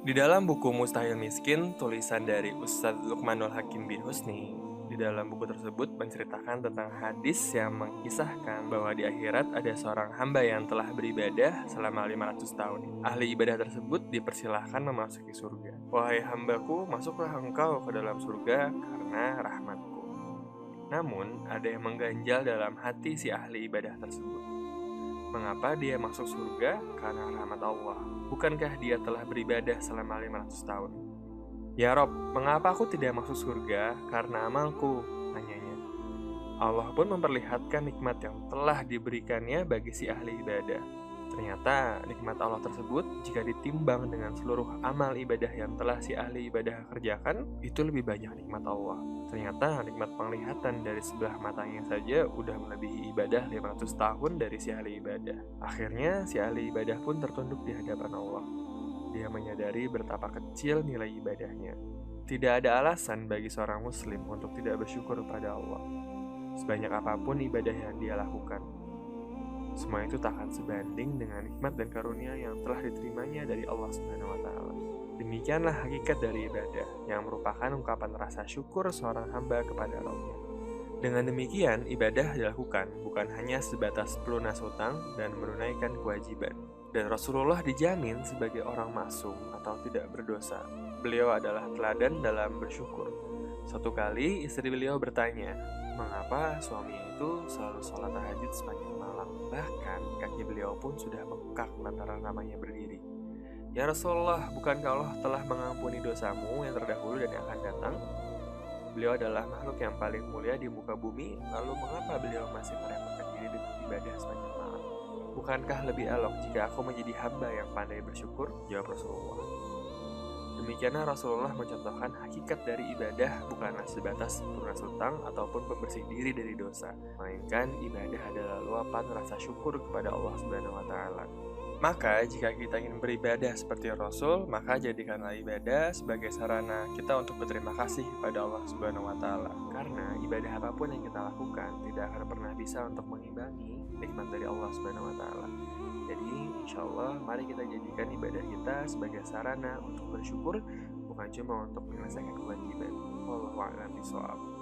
Di dalam buku Mustahil Miskin, tulisan dari Ustadz Luqmanul Hakim bin Husni, di dalam buku tersebut menceritakan tentang hadis yang mengisahkan bahwa di akhirat ada seorang hamba yang telah beribadah selama 500 tahun. Ahli ibadah tersebut dipersilahkan memasuki surga. Wahai hambaku, masuklah engkau ke dalam surga karena rahmatku. Namun, ada yang mengganjal dalam hati si ahli ibadah tersebut. Mengapa dia masuk surga? Karena rahmat Allah. Bukankah dia telah beribadah selama 500 tahun? Ya Rob, mengapa aku tidak masuk surga? Karena amalku, tanyanya. Allah pun memperlihatkan nikmat yang telah diberikannya bagi si ahli ibadah. Ternyata nikmat Allah tersebut jika ditimbang dengan seluruh amal ibadah yang telah si ahli ibadah kerjakan, itu lebih banyak nikmat Allah. Ternyata nikmat penglihatan dari sebelah matanya saja udah melebihi ibadah 500 tahun dari si ahli ibadah. Akhirnya si ahli ibadah pun tertunduk di hadapan Allah. Dia menyadari betapa kecil nilai ibadahnya. Tidak ada alasan bagi seorang muslim untuk tidak bersyukur pada Allah. Sebanyak apapun ibadah yang dia lakukan, semua itu tak akan sebanding dengan nikmat dan karunia yang telah diterimanya dari Allah Subhanahu wa Ta'ala. Demikianlah hakikat dari ibadah, yang merupakan ungkapan rasa syukur seorang hamba kepada Rabb-Nya. Dengan demikian, ibadah dilakukan bukan hanya sebatas pelunas hutang dan menunaikan kewajiban. Dan Rasulullah dijamin sebagai orang maksum atau tidak berdosa. Beliau adalah teladan dalam bersyukur. Suatu kali istri beliau bertanya, mengapa suaminya itu selalu sholat tahajud sepanjang malam? Bahkan kaki beliau pun sudah bengkak lantaran lamanya berdiri. Ya Rasulullah, bukankah Allah telah mengampuni dosamu yang terdahulu dan yang akan datang? Beliau adalah makhluk yang paling mulia di muka bumi, lalu mengapa beliau masih merepotkan diri dengan ibadah sepanjang malam? Bukankah lebih elok jika aku menjadi hamba yang pandai bersyukur? Jawab Rasulullah. Demikianlah Rasulullah mencontohkan hakikat dari ibadah bukanlah sebatas pelunas hutang ataupun pembersih diri dari dosa, melainkan ibadah adalah luapan rasa syukur kepada Allah Subhanahu wa Ta'ala. Maka jika kita ingin beribadah seperti Rasul, maka jadikanlah ibadah sebagai sarana kita untuk berterima kasih kepada Allah Subhanahu wa Ta'ala. Karena ibadah apapun yang kita lakukan tidak akan pernah bisa untuk mengimbangi nikmat dari Allah Subhanahu wa Ta'ala. Jadi insya Allah mari kita jadikan ibadah kita sebagai sarana untuk bersyukur, bukan cuma untuk menyelesaikan kewajiban. Wallahu a'lam bishawab.